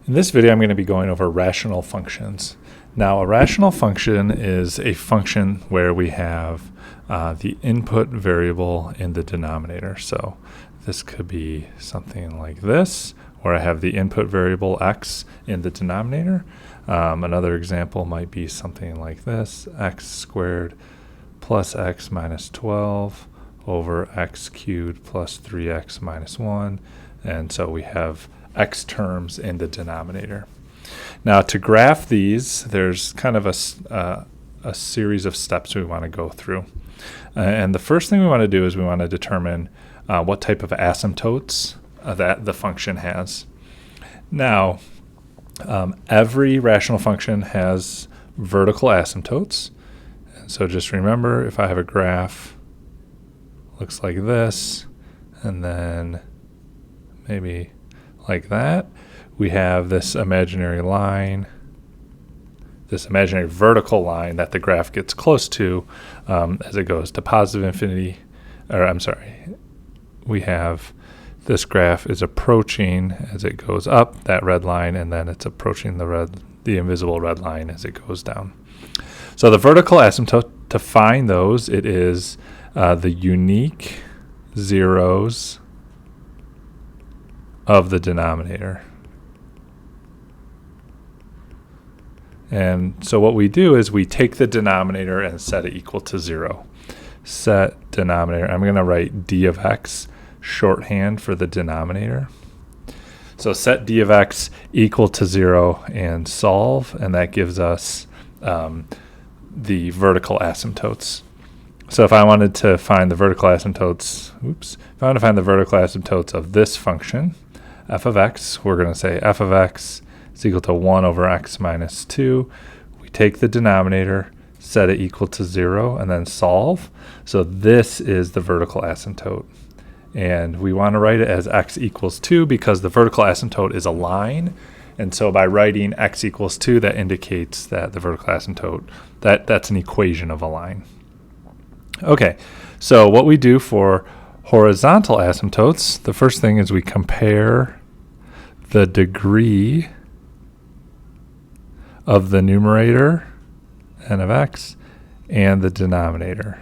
In this video, I'm going to be going over rational functions. Now, a rational function is a function where we have the input variable in the denominator. So this could be something like this, where I have the input variable x in the denominator. Another example might be something like this: x squared plus x minus 12 over x cubed plus 3x minus 1. And so we have x terms in the denominator. Now, to graph these, there's kind of a series of steps we want to go through. And the first thing we want to do is we want to determine what type of asymptotes that the function has. Now, every rational function has vertical asymptotes. And so just remember, if I have a graph, looks like this, and then maybe like that, we have this imaginary line, this imaginary vertical line that the graph gets close to as it goes to positive infinity, we have this graph is approaching as it goes up that red line, and then it's approaching the invisible red line as it goes down. So the vertical asymptote, to find those, it is the unique zeros of the denominator. And so what we do is we take the denominator and set it equal to 0. Set denominator. I'm going to write d of x, shorthand for the denominator. So set d of x equal to 0 and solve, and that gives us the vertical asymptotes. So if I wanted to find the vertical asymptotes, of this function, f of x, we're going to say f of x is equal to 1 over x minus 2. We take the denominator, set it equal to 0, and then solve. So this is the vertical asymptote. And we want to write it as x equals 2 because the vertical asymptote is a line. And so by writing x equals 2, that indicates that the vertical asymptote, that's an equation of a line. Okay, so what we do for horizontal asymptotes, the first thing is we compare the degree of the numerator, n of x, and the denominator.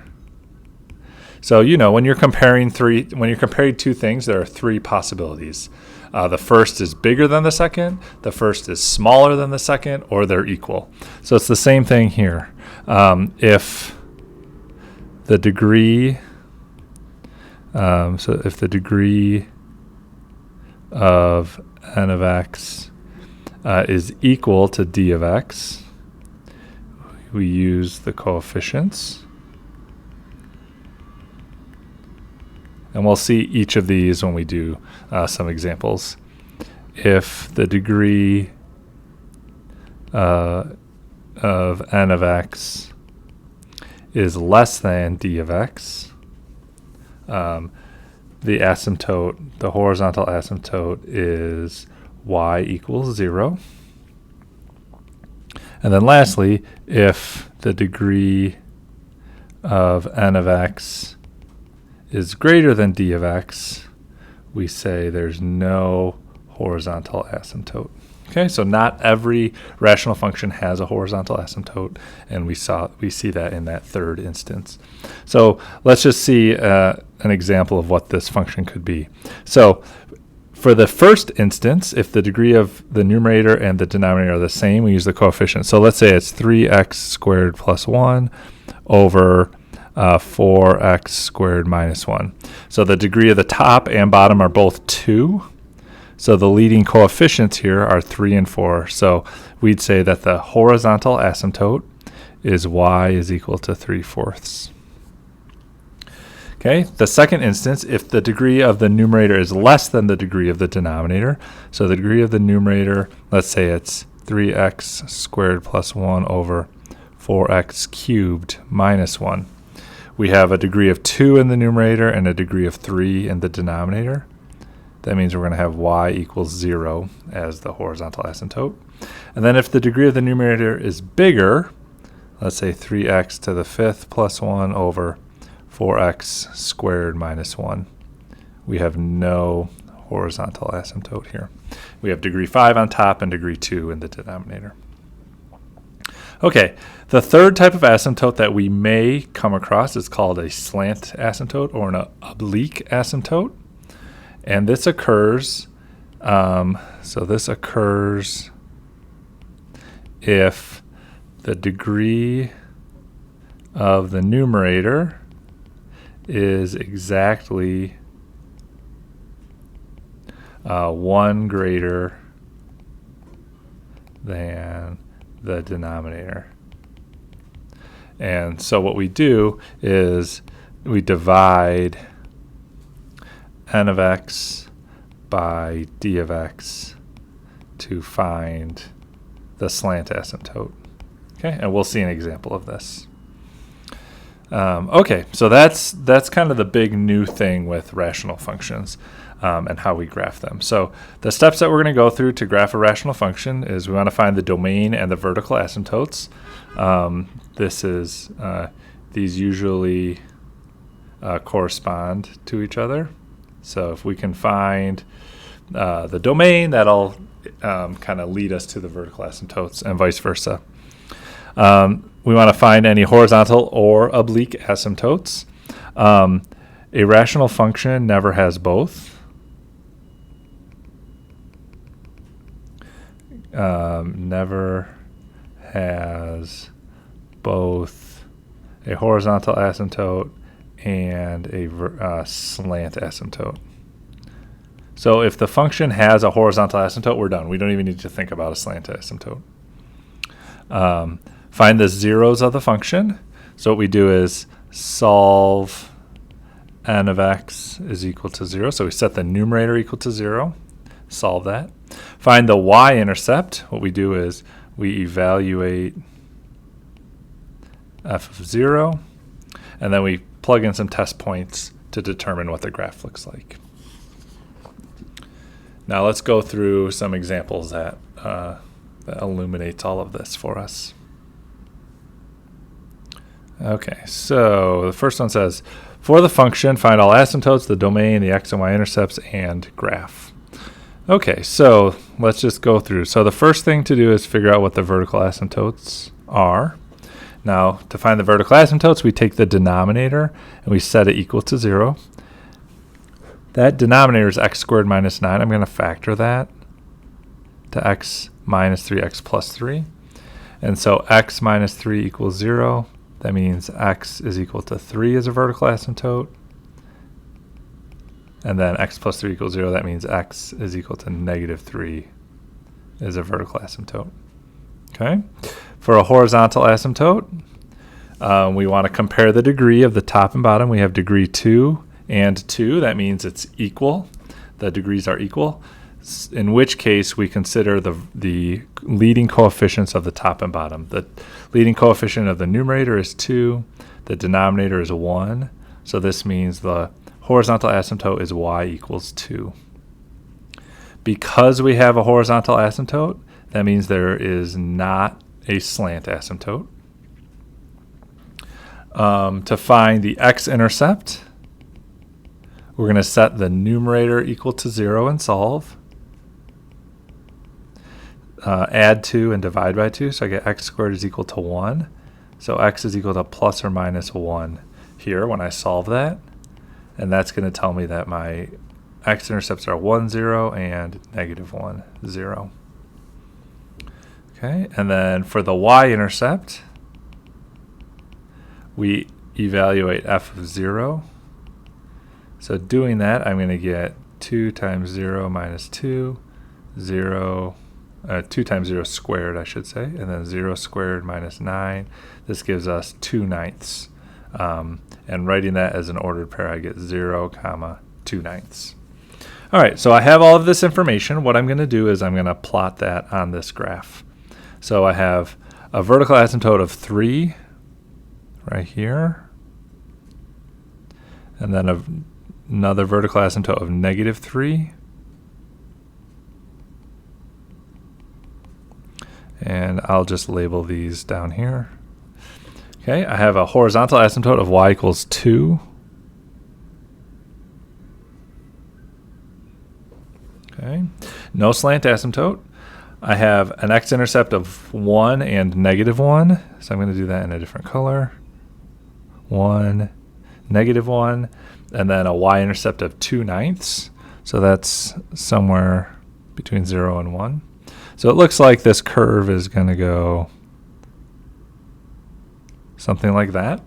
So, when you're comparing two things, there are three possibilities. The first is bigger than the second, the first is smaller than the second, or they're equal. So it's the same thing here. If the degree of n of x is equal to d of x, we use the coefficients. And we'll see each of these when we do some examples. If the degree of n of x is less than d of x, the horizontal asymptote is y equals 0. And then lastly, if the degree of n of x is greater than d of x, we say there's no horizontal asymptote. Okay, so not every rational function has a horizontal asymptote, and we see that in that third instance. So let's just see an example of what this function could be. So for the first instance, if the degree of the numerator and the denominator are the same, we use the coefficient. So let's say it's 3x squared plus 1 over 4x squared minus 1. So the degree of the top and bottom are both 2. So the leading coefficients here are 3 and 4. So we'd say that the horizontal asymptote is y is equal to 3/4. Okay, the second instance, if the degree of the numerator is less than the degree of the denominator, so the degree of the numerator, let's say it's 3x squared plus 1 over 4x cubed minus 1. We have a degree of 2 in the numerator and a degree of 3 in the denominator. That means we're going to have y equals 0 as the horizontal asymptote. And then if the degree of the numerator is bigger, let's say 3x to the 5th plus 1 over 4x squared minus 1, we have no horizontal asymptote here. We have degree 5 on top and degree 2 in the denominator. Okay, the third type of asymptote that we may come across is called a slant asymptote or an oblique asymptote. And this occurs, if the degree of the numerator is exactly 1 greater than the denominator. And so what we do is we divide n of x by d of x to find the slant asymptote. Okay, and we'll see an example of this. Okay, so that's kind of the big new thing with rational functions and how we graph them. So the steps that we're going to go through to graph a rational function is we want to find the domain and the vertical asymptotes. These usually correspond to each other. So if we can find the domain, that'll kind of lead us to the vertical asymptotes and vice versa. We want to find any horizontal or oblique asymptotes. A rational function never has both. Never has both a horizontal asymptote and a slant asymptote. So if the function has a horizontal asymptote, we're done. We don't even need to think about a slant asymptote. Find the zeros of the function. So what we do is solve n of x is equal to 0. So we set the numerator equal to 0. Solve that. Find the y-intercept. What we do is we evaluate f of 0, and then we plug in some test points to determine what the graph looks like. Now let's go through some examples that illuminates all of this for us. Okay, so the first one says, for the function, find all asymptotes, the domain, the x and y intercepts, and graph. Okay, so let's just go through. So the first thing to do is figure out what the vertical asymptotes are. Now, to find the vertical asymptotes, we take the denominator and we set it equal to 0. That denominator is x squared minus 9. I'm going to factor that to x minus 3x plus 3. And so x minus 3 equals 0. That means x is equal to 3 as a vertical asymptote. And then x plus 3 equals 0. That means x is equal to negative 3 as a vertical asymptote. Okay. For a horizontal asymptote, we want to compare the degree of the top and bottom. We have degree 2 and 2. That means it's equal. The degrees are equal, in which case we consider the leading coefficients of the top and bottom. The leading coefficient of the numerator is 2. The denominator is 1. So this means the horizontal asymptote is y equals 2. Because we have a horizontal asymptote, that means there is not a slant asymptote. To find the x-intercept, we're going to set the numerator equal to 0 and solve. Add 2 and divide by 2, so I get x squared is equal to 1. So x is equal to plus or minus 1 here when I solve that. And that's going to tell me that my x-intercepts are 1, 0, and negative 1, 0. Okay, and then for the y-intercept, we evaluate f of 0. So doing that, I'm going to get 2 times 0 minus 2, 2 times 0 squared, I should say, and then 0 squared minus 9. This gives us 2/9. And writing that as an ordered pair, I get 0, 2/9. All right, so I have all of this information. What I'm going to do is I'm going to plot that on this graph. So I have a vertical asymptote of 3 right here, and then another vertical asymptote of negative 3. And I'll just label these down here. Okay, I have a horizontal asymptote of y equals 2. Okay, no slant asymptote. I have an x-intercept of 1 and -1, so I'm going to do that in a different color. 1, -1, and then a y-intercept of 2/9, so that's somewhere between 0 and 1. So it looks like this curve is going to go something like that.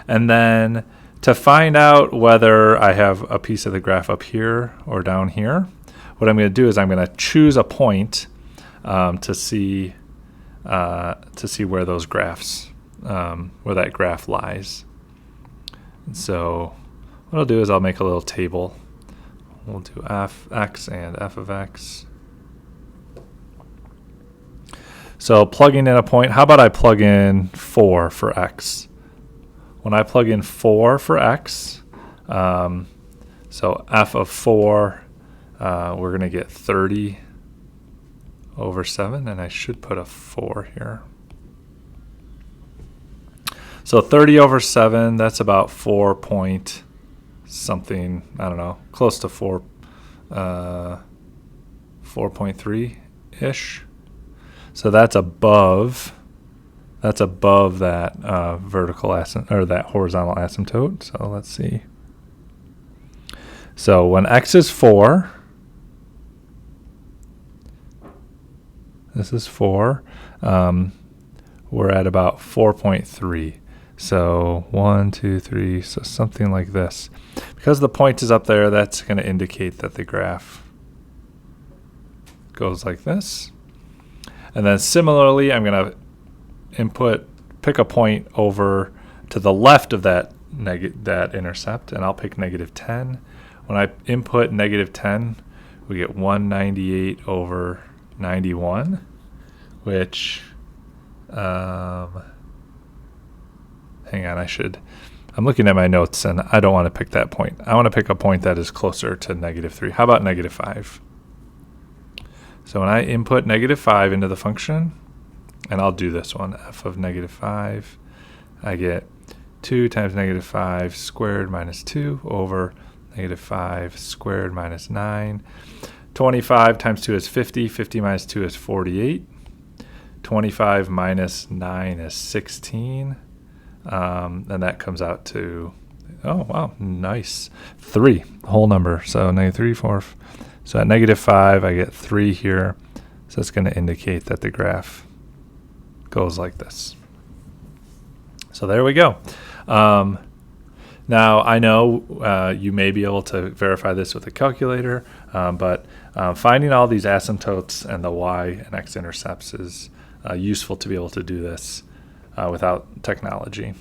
And then to find out whether I have a piece of the graph up here or down here, what I'm going to do is I'm going to choose a point to see where those graphs, where that graph lies. And so what I'll do is I'll make a little table. We'll do f(x) and f of x. So plugging in a point, how about I plug in 4 for x? When I plug in 4 for x, so f of 4, we're going to get 30 over 7, and I should put a 4 here. So 30 over 7, that's about 4 point something, I don't know, close to 4.3-ish. So that's above that vertical asymptote, or that horizontal asymptote. So let's see. So when x is 4, this is 4, we're at about 4.3. So 1, 2, 3, so something like this. Because the point is up there, that's going to indicate that the graph goes like this. And then similarly, I'm going to pick a point over to the left of that intercept, and I'll pick -10. When I input -10, we get 198 over 91, which, hang on, I'm looking at my notes, and I don't want to pick that point. I want to pick a point that is closer to -3. How about -5? So when I input -5 into the function, and I'll do this one, f of -5, I get 2 times -5 squared minus 2 over -5 squared minus 9. 25 times 2 is 50. 50 minus 2 is 48. 25 minus 9 is 16. And that comes out to, oh, wow, nice, 3, whole number. So -3, 4. So at -5, I get 3 here. So it's going to indicate that the graph goes like this. So there we go. Now, I know you may be able to verify this with a calculator, but finding all these asymptotes and the y and x intercepts is useful to be able to do this without technology.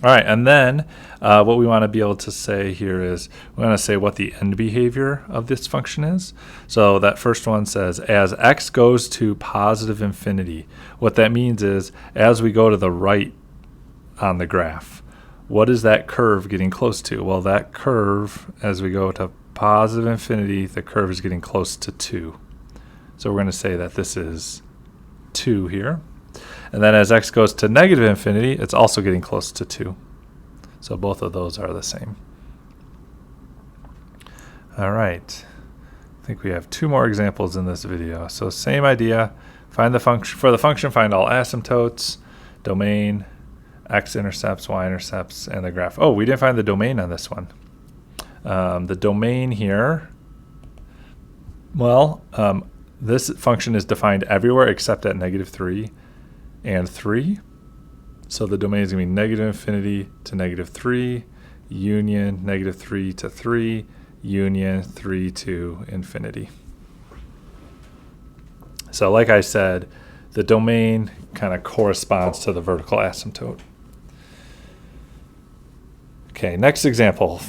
All right, and then what we want to be able to say here is we want to say what the end behavior of this function is. So that first one says, as x goes to positive infinity. What that means is as we go to the right on the graph, what is that curve getting close to? Well, that curve, as we go to positive infinity, the curve is getting close to 2. So we're going to say that this is 2 here. And then as x goes to negative infinity, it's also getting close to 2. So both of those are the same. All right. I think we have 2 more examples in this video. So same idea. Find the function for the function, find all asymptotes, domain, x-intercepts, y-intercepts, and the graph. Oh, we didn't find the domain on this one. The domain here, well, this function is defined everywhere except at -3 and 3. So the domain is going to be negative infinity to -3, union -3 to 3, union 3 to infinity. So like I said, the domain kind of corresponds to the vertical asymptote. Okay, next example.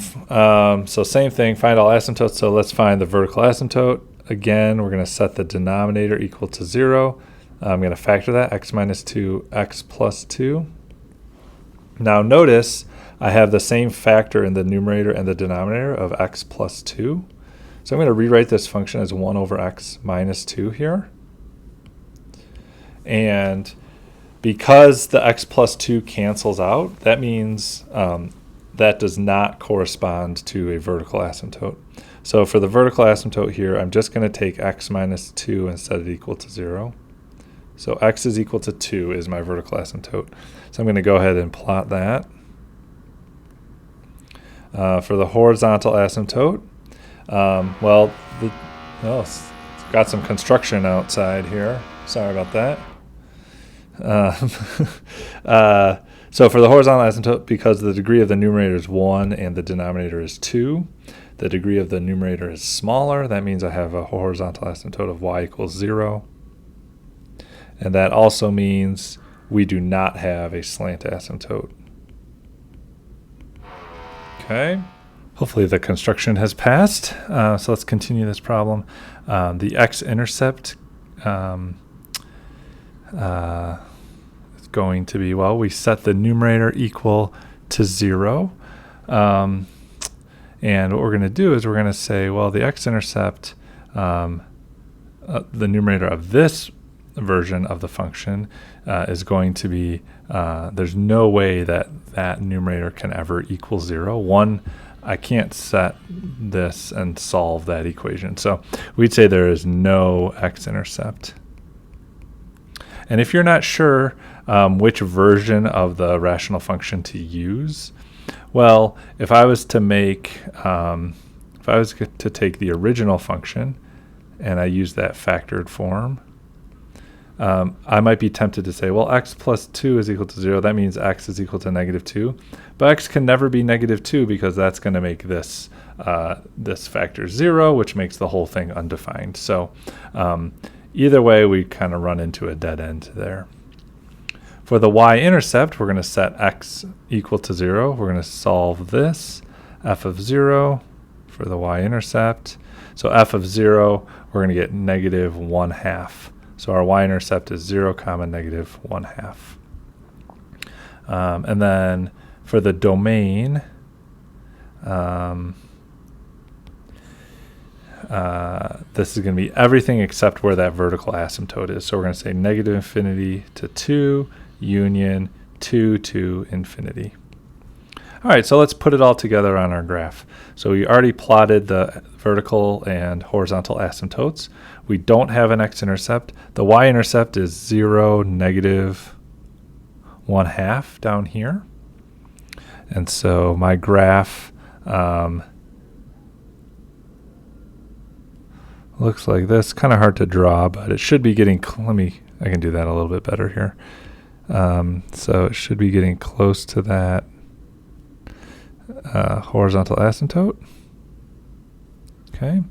So same thing, find all asymptotes. So let's find the vertical asymptote. Again, we're going to set the denominator equal to 0. I'm going to factor that, x minus 2, x plus 2. Now notice I have the same factor in the numerator and the denominator of x plus 2. So I'm going to rewrite this function as 1 over x minus 2 here. And because the x plus 2 cancels out, that means that does not correspond to a vertical asymptote. So for the vertical asymptote here, I'm just going to take x minus 2 and set it equal to 0. So x is equal to 2 is my vertical asymptote. So I'm going to go ahead and plot that. For the horizontal asymptote, it's got some construction outside here. Sorry about that. So for the horizontal asymptote, because the degree of the numerator is 1 and the denominator is 2, the degree of the numerator is smaller. That means I have a horizontal asymptote of y equals 0. And that also means we do not have a slant asymptote. Okay. Hopefully the construction has passed. So let's continue this problem. The x-intercept is going to be, well, we set the numerator equal to 0. And what we're going to do is we're going to say, well, the x-intercept, the numerator of this version of the function is going to be, there's no way that that numerator can ever equal 0. One, I can't set this and solve that equation. So we'd say there is no x-intercept. And if you're not sure which version of the rational function to use, well, if I was to make, if I was to take the original function and I use that factored form, I might be tempted to say, well, x plus 2 is equal to 0. That means x is equal to negative 2. But x can never be negative 2 because that's going to make this this factor 0, which makes the whole thing undefined. So either way, we kind of run into a dead end there. For the y-intercept, we're going to set x equal to 0. We're going to solve this, f of 0 for the y-intercept. So f of 0, we're going to get negative 1/2. So our y-intercept is 0, negative 1/2. And then for the domain, this is going to be everything except where that vertical asymptote is. So we're going to say negative infinity to 2, union 2 to infinity. All right, so let's put it all together on our graph. So we already plotted the vertical and horizontal asymptotes. We don't have an x-intercept. The y-intercept is 0, negative 1/2 down here. And so my graph looks like this. Kind of hard to draw, but it should be getting, I can do that a little bit better here. So it should be getting close to that horizontal asymptote. Okay.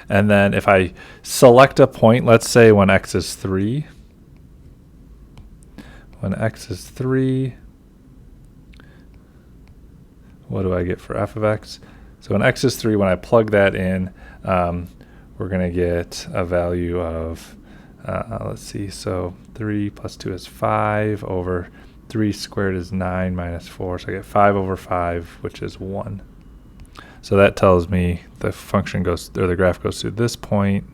And then if I select a point, let's say when x is 3. When x is 3, what do I get for f of x? So when x is 3, when I plug that in, we're going to get a value of, let's see, so 3 plus 2 is 5 over 3 squared is 9 minus 4. So I get 5 over 5, which is 1. So that tells me the function goes, or the graph goes through this point,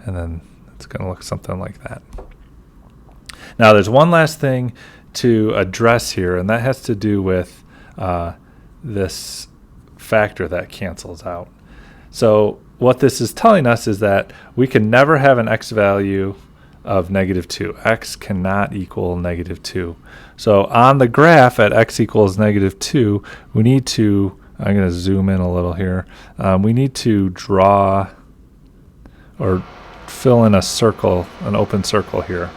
and then it's going to look something like that. Now there's one last thing to address here, and that has to do with this factor that cancels out. So what this is telling us is that we can never have an x value of negative 2. X cannot equal negative 2. So on the graph at x equals negative 2, we need to, I'm going to zoom in a little here, we need to draw or fill in a circle, an open circle here.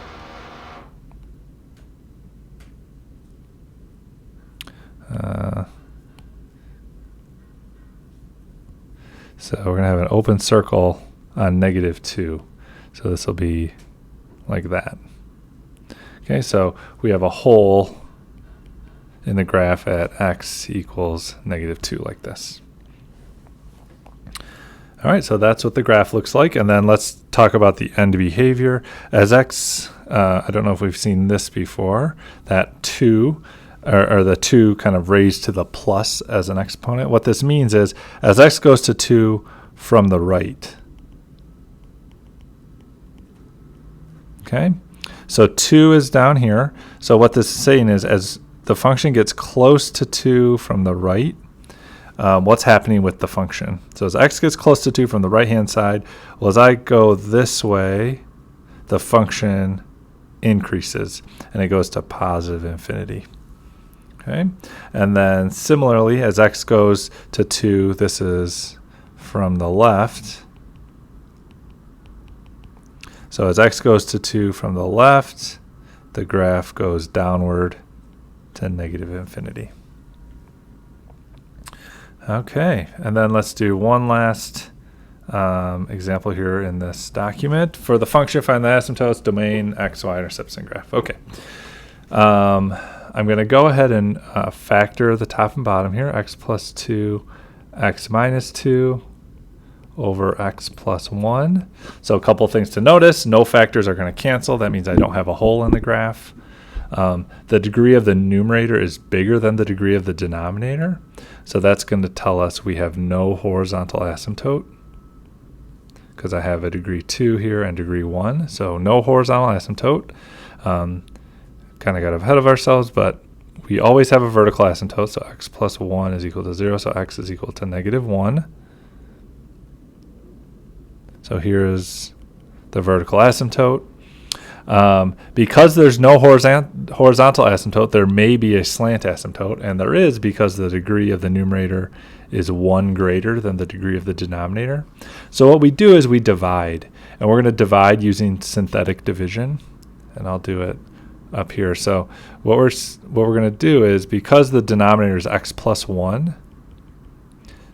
So we're going to have an open circle on negative 2. So this will be like that. Okay, so we have a hole in the graph at x equals negative 2 like this. All right, so that's what the graph looks like. And then let's talk about the end behavior. As x, I don't know if we've seen this before, that 2, or the 2 kind of raised to the plus as an exponent. What this means is as x goes to 2 from the right. Okay, so 2 is down here. So what this is saying is as the function gets close to 2 from the right, what's happening with the function. So as x gets close to 2 from the right-hand side, well, as I go this way, the function increases, and it goes to positive infinity. Okay, and then similarly, as x goes to 2, this is from the left. So as x goes to 2 from the left, the graph goes downward to negative infinity. Okay, and then let's do one last example here in this document. For the function, find the asymptotes, domain, x, y, intercepts, and graph. Okay. I'm going to go ahead and factor the top and bottom here, x plus 2, x minus 2 over x plus 1. So a couple things to notice. No factors are going to cancel. That means I don't have a hole in the graph. The degree of the numerator is bigger than the degree of the denominator. So that's going to tell us we have no horizontal asymptote, because I have a degree 2 here and degree 1. So no horizontal asymptote. Kind of got ahead of ourselves, but we always have a vertical asymptote. So x plus 1 is equal to 0. So x is equal to negative 1. So here is the vertical asymptote. Because there's no horizontal asymptote, there may be a slant asymptote, and there is, because the degree of the numerator is 1 greater than the degree of the denominator. So what we do is we divide, and we're going to divide using synthetic division, and I'll do it up here. So what we're going to do is, because the denominator is x plus 1,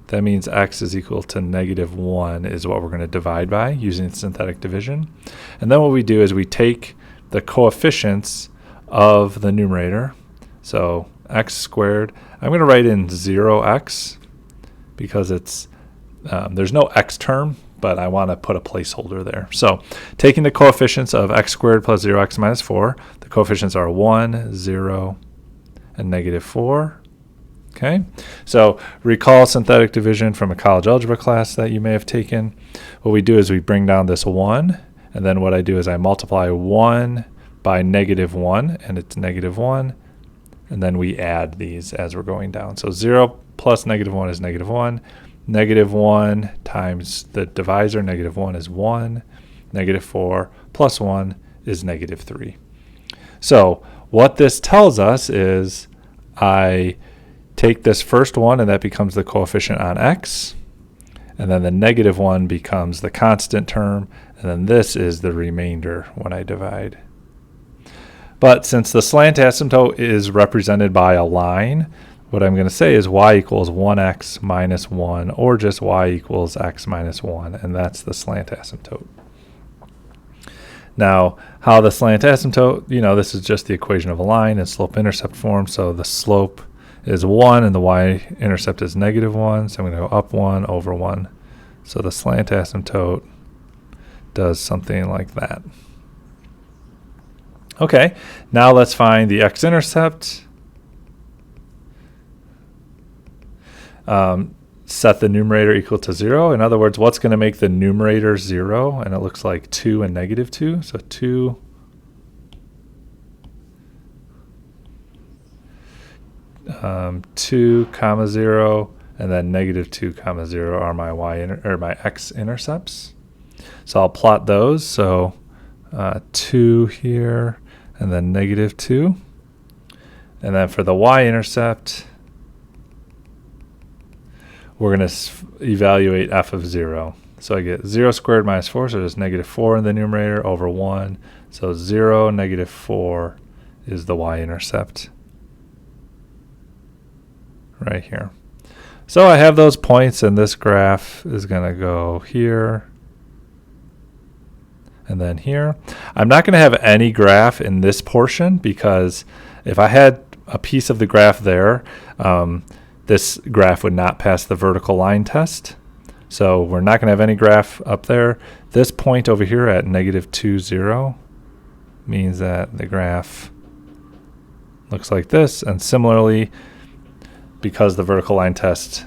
that means x is equal to negative 1 is what we're going to divide by using synthetic division. And then what we do is we take the coefficients of the numerator. So x squared, I'm going to write in 0x because it's there's no x term, but I want to put a placeholder there. So taking the coefficients of x squared plus 0x minus 4, the coefficients are 1, 0, and negative 4. Okay, so recall synthetic division from a college algebra class that you may have taken. What we do is we bring down this 1, and then what I do is I multiply 1 by negative 1, and it's negative 1, and then we add these as we're going down. So 0 plus negative 1 is negative 1. Negative 1 times the divisor, negative 1 is 1. Negative 4 plus 1 is negative 3. So what this tells us is I take this first one, and that becomes the coefficient on x, and then the negative 1 becomes the constant term, and then this is the remainder when I divide. But since the slant asymptote is represented by a line, what I'm going to say is y equals 1x minus 1, or just y equals x minus 1, and that's the slant asymptote. Now, how the slant asymptote, this is just the equation of a line in slope-intercept form, so the slope is 1 and the y-intercept is negative 1, so I'm going to go up 1 over 1. So the slant asymptote does something like that. Okay, now let's find the x-intercept. Set the numerator equal to 0. In other words, what's going to make the numerator 0? And it looks like 2 and negative 2. So 2 2 comma 0, and then negative 2 comma 0 are my my x-intercepts. So I'll plot those. So 2 here, and then negative 2. And then for the y-intercept, we're going to evaluate f of 0. So I get 0 squared minus 4, so there's negative 4 in the numerator over 1. So 0, negative 4 is the y-intercept right here. So I have those points, and this graph is going to go here and then here. I'm not going to have any graph in this portion, because if I had a piece of the graph there, this graph would not pass the vertical line test. So we're not going to have any graph up there. This point over here at negative 2, 0 means that the graph looks like this. And similarly, because the vertical line test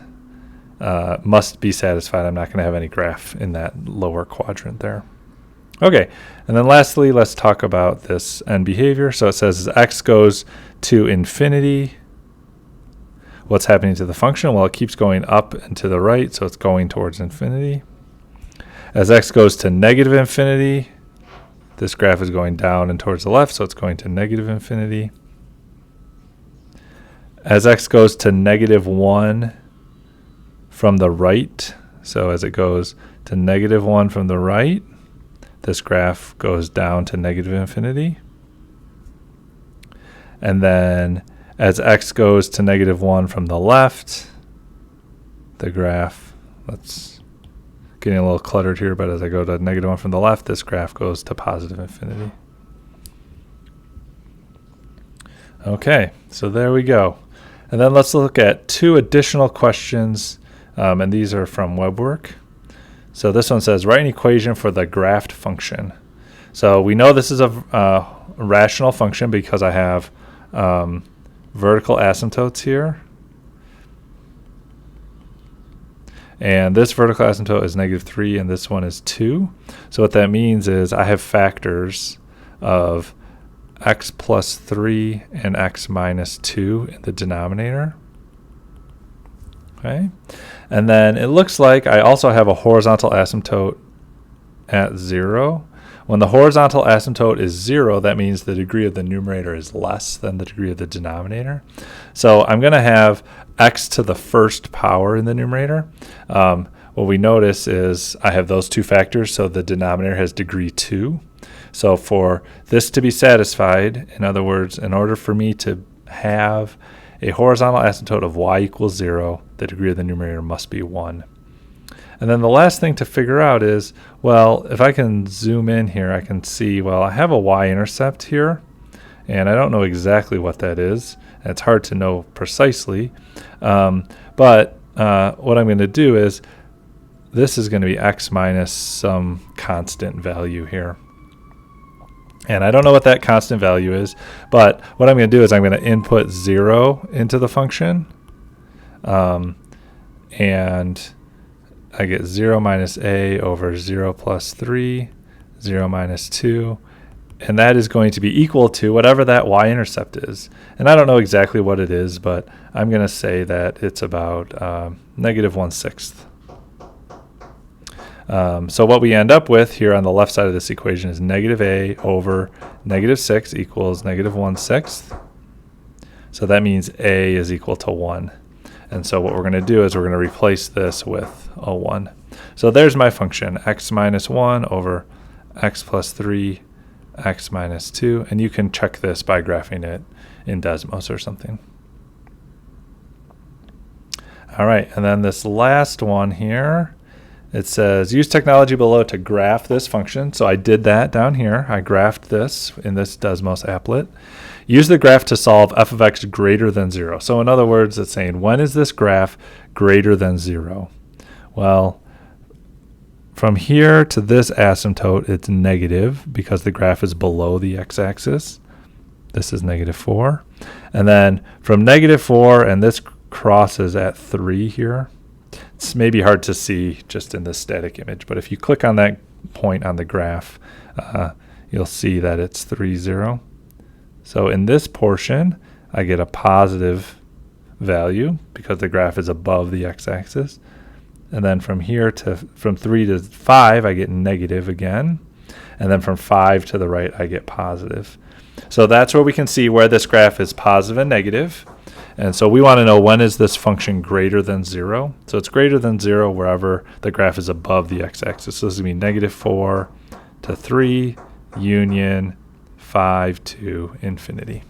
must be satisfied, I'm not going to have any graph in that lower quadrant there. Okay, and then lastly, let's talk about this end behavior. So it says as x goes to infinity, what's happening to the function? Well, it keeps going up and to the right, so it's going towards infinity. As x goes to negative infinity, this graph is going down and towards the left, so it's going to negative infinity. As x goes to -1 from the right, so as it goes to -1 from the right, this graph goes down to negative infinity. And then as x goes to -1 from the left, the graph, let's getting a little cluttered here, but as I go to -1 from the left, this graph goes to positive infinity. Okay, so there we go. And then let's look at 2 additional questions, and these are from WebWork. So this one says, write an equation for the graphed function. So we know this is a rational function because I have vertical asymptotes here. And this vertical asymptote is -3 and this one is 2. So what that means is I have factors of x plus 3 and x minus 2 in the denominator. Okay. And then it looks like I also have a horizontal asymptote at 0. When the horizontal asymptote is 0, that means the degree of the numerator is less than the degree of the denominator. So I'm going to have x to the first power in the numerator. What we notice is I have those 2 factors, so the denominator has degree 2. So for this to be satisfied, in other words, in order for me to have a horizontal asymptote of y equals 0, the degree of the numerator must be 1. And then the last thing to figure out is, well, if I can zoom in here, I can see, well, I have a y-intercept here, and I don't know exactly what that is. And it's hard to know precisely. But what I'm going to do is, this is going to be x minus some constant value here. And I don't know what that constant value is, but what I'm going to do is I'm going to input 0 into the function. And I get 0 minus a over 0 plus 3, 0 minus 2. And that is going to be equal to whatever that y-intercept is. And I don't know exactly what it is, but I'm going to say that it's about -1/6. So what we end up with here on the left side of this equation is -a over -6 equals -1/6. So that means a is equal to 1. And so what we're going to do is we're going to replace this with a 1. So there's my function, x minus 1 over x plus 3, x minus 2. And you can check this by graphing it in Desmos or something. All right, and then this last one here, it says, use technology below to graph this function. So I did that down here. I graphed this in this Desmos applet. Use the graph to solve f of x greater than 0. So in other words, it's saying, when is this graph greater than 0? Well, from here to this asymptote, it's negative because the graph is below the x-axis. This is -4. And then from -4, and this crosses at 3 here. It's maybe hard to see just in this static image, but if you click on that point on the graph, you'll see that it's 3, 0. So in this portion, I get a positive value because the graph is above the x-axis. And then from 3 to 5, I get negative again. And then from 5 to the right, I get positive. So that's where we can see where this graph is positive and negative. And so we want to know, when is this function greater than 0? So it's greater than 0 wherever the graph is above the x-axis. So this is going to be -4 to 3 union 5 to infinity.